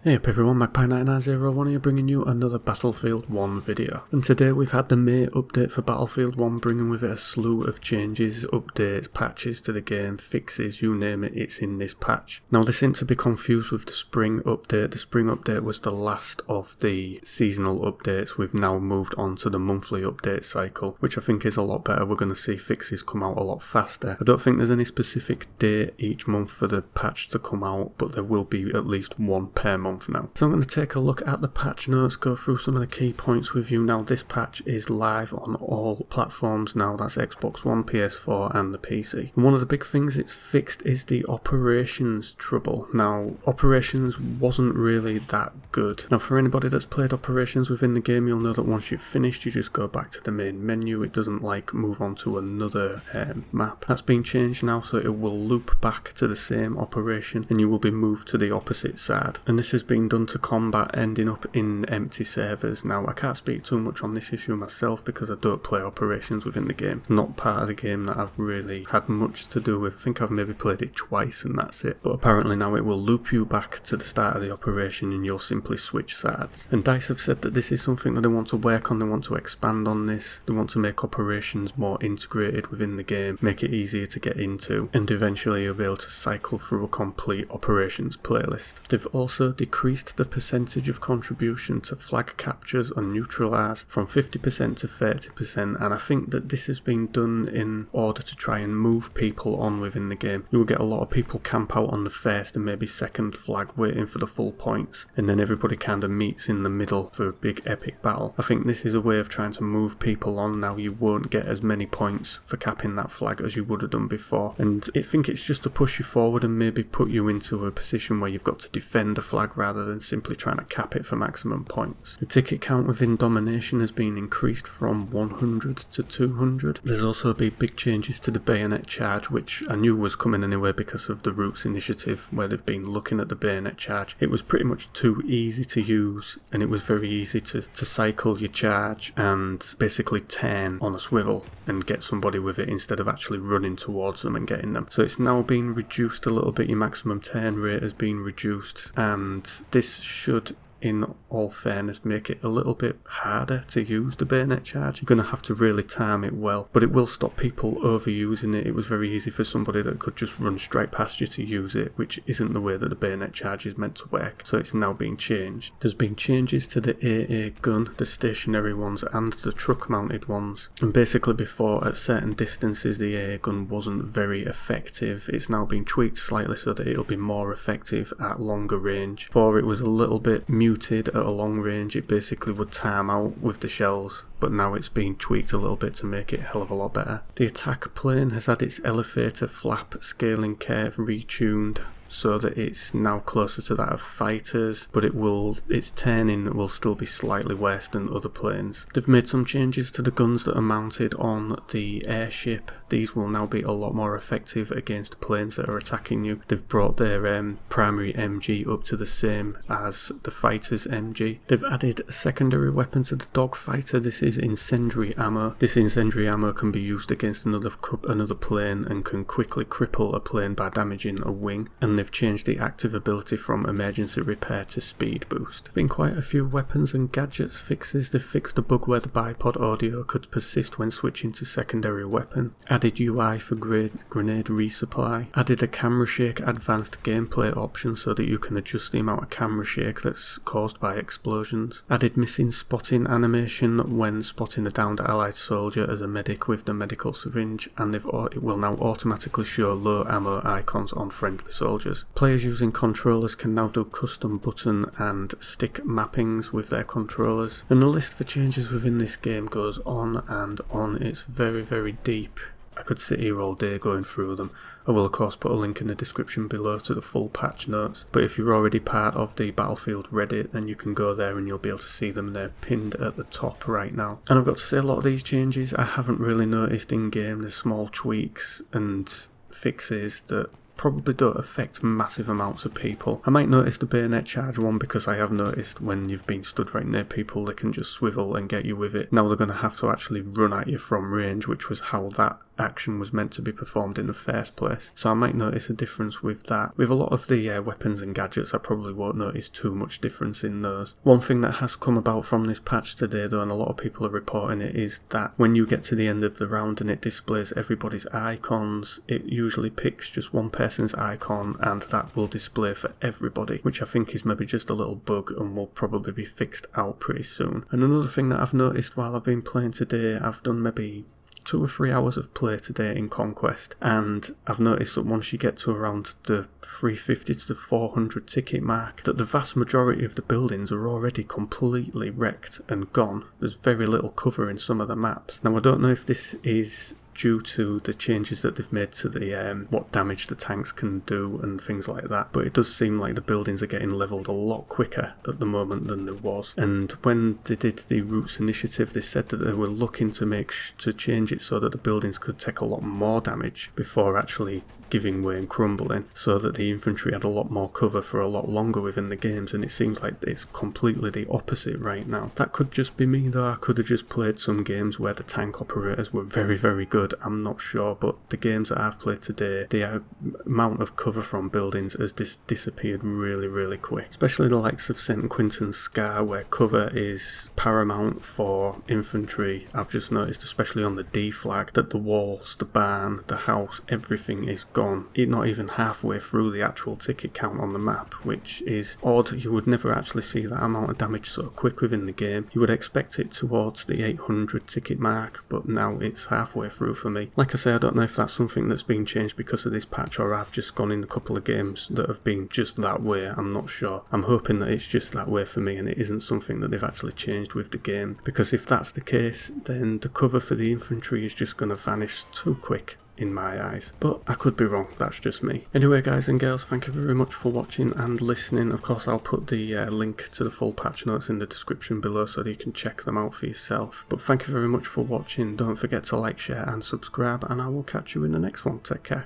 Hey up everyone, Magpie9901 here bringing you another Battlefield 1 video. And today we've had the May update for Battlefield 1 bringing with it a slew of changes, updates, patches to the game, fixes, you name it, it's in this patch. Now this isn't to be confused with the spring update. The spring update was the last of the seasonal updates. We've now moved on to the monthly update cycle, which I think is a lot better. We're going to see fixes come out a lot faster. I don't think there's any specific date each month for the patch to come out, but there will be at least one per month now. So I'm going to take a look at the patch notes, go through some of the key points with you. Now this patch is live on all platforms now, that's Xbox One, PS4 and the PC. And one of the big things it's fixed is the operations trouble. Now operations wasn't really that good. Now for anybody that's played operations within the game, you'll know that once you've finished you just go back to the main menu. It doesn't like move on to another map. That's been changed now, so it will loop back to the same operation and you will be moved to the opposite side. And this has been done to combat ending up in empty servers. Now I can't speak too much on this issue myself because I don't play operations within the game. It's not part of the game that I've really had much to do with. I think I've maybe played it twice and that's it. But apparently now it will loop you back to the start of the operation and you'll simply switch sides. And DICE have said that this is something that they want to work on, they want to expand on this, they want to make operations more integrated within the game, make it easier to get into, and eventually you'll be able to cycle through a complete operations playlist. They've also decreased the percentage of contribution to flag captures on neutral airs from 50% to 30%, and I think that this has been done in order to try and move people on within the game. You will get a lot of people camp out on the first and maybe second flag waiting for the full points, and then everybody kind of meets in the middle for a big epic battle. I think this is a way of trying to move people on. Now you won't get as many points for capping that flag as you would have done before, and I think it's just to push you forward and maybe put you into a position where you've got to defend a flag rather than simply trying to cap it for maximum points. The ticket count within Domination has been increased from 100 to 200. There's also been big changes to the bayonet charge, which I knew was coming anyway because of the Roots initiative where they've been looking at the bayonet charge. It was pretty much too easy to use and it was very easy to cycle your charge and basically turn on a swivel and get somebody with it instead of actually running towards them and getting them. So it's now been reduced a little bit. Your maximum turn rate has been reduced, and this should, in all fairness, make it a little bit harder to use the bayonet charge. You're going to have to really time it well, but it will stop people overusing it. It was very easy for somebody that could just run straight past you to use it, which isn't the way that the bayonet charge is meant to work, so it's now being changed. There's been changes to the AA gun, the stationary ones and the truck mounted ones, and basically before at certain distances the AA gun wasn't very effective. It's now been tweaked slightly so that it'll be more effective at longer range. Before it was a little bit muted at a long range, it basically would time out with the shells, but now it's been tweaked a little bit to make it a hell of a lot better. The attack plane has had its elevator flap scaling curve retuned so that it's now closer to that of fighters, but its turning will still be slightly worse than other planes. They've made some changes to the guns that are mounted on the airship. These will now be a lot more effective against planes that are attacking you. They've brought their primary MG up to the same as the fighter's MG. They've added a secondary weapon to the dogfighter. This is incendiary ammo. This incendiary ammo can be used against another plane and can quickly cripple a plane by damaging a wing. And they've changed the active ability from emergency repair to speed boost. Been quite a few weapons and gadgets fixes. They've fixed the bug where the bipod audio could persist when switching to secondary weapon. Added UI for grenade resupply. Added a camera shake advanced gameplay option so that you can adjust the amount of camera shake that's caused by explosions. Added missing spotting animation when spotting a downed allied soldier as a medic with the medical syringe, and it will now automatically show low ammo icons on friendly soldiers. Players using controllers can now do custom button and stick mappings with their controllers. And the list for changes within this game goes on and on. It's very, very deep. I could sit here all day going through them. I will of course put a link in the description below to the full patch notes, but if you're already part of the Battlefield Reddit then you can go there and you'll be able to see them. They're pinned at the top right now. And I've got to say, a lot of these changes I haven't really noticed in game. There's small tweaks and fixes that probably don't affect massive amounts of people. I might notice the bayonet charge one because I have noticed when you've been stood right near people they can just swivel and get you with it. Now they're going to have to actually run at you from range, which was how that action was meant to be performed in the first place. So I might notice a difference with that. With a lot of the weapons and gadgets, I probably won't notice too much difference in those. One thing that has come about from this patch today though, and a lot of people are reporting it, is that when you get to the end of the round and it displays everybody's icons, it usually picks just one person's icon and that will display for everybody, which I think is maybe just a little bug and will probably be fixed out pretty soon. And another thing that I've noticed while I've been playing today, I've done maybe 2 or 3 hours of play today in Conquest, and I've noticed that once you get to around the 350 to the 400 ticket mark, that the vast majority of the buildings are already completely wrecked and gone. There's very little cover in some of the maps. Now I don't know if this is due to the changes that they've made to the what damage the tanks can do and things like that, but it does seem like the buildings are getting leveled a lot quicker at the moment than there was. And when they did the Roots initiative, they said that they were looking to change it so that the buildings could take a lot more damage before actually giving way and crumbling, so that the infantry had a lot more cover for a lot longer within the games, and it seems like it's completely the opposite right now. That could just be me though. I could have just played some games where the tank operators were very, very good. I'm not sure, but the games that I've played today, the amount of cover from buildings has disappeared really, really quick. Especially the likes of St. Quentin's Scar, where cover is paramount for infantry. I've just noticed, especially on the D flag, that the walls, the barn, the house, everything is gone. Not even halfway through the actual ticket count on the map, which is odd. You would never actually see that amount of damage so quick within the game. You would expect it towards the 800 ticket mark, but now it's halfway through for me. Like I say, I don't know if that's something that's been changed because of this patch, or I've just gone in a couple of games that have been just that way. I'm not sure. I'm hoping that it's just that way for me and it isn't something that they've actually changed with the game, because if that's the case, then the cover for the infantry is just going to vanish too quick in my eyes. But I could be wrong, that's just me. Anyway guys and girls, thank you very much for watching and listening. Of course I'll put the link to the full patch notes in the description below so that you can check them out for yourself. But thank you very much for watching. Don't forget to like, share and subscribe, and I will catch you in the next one. Take care.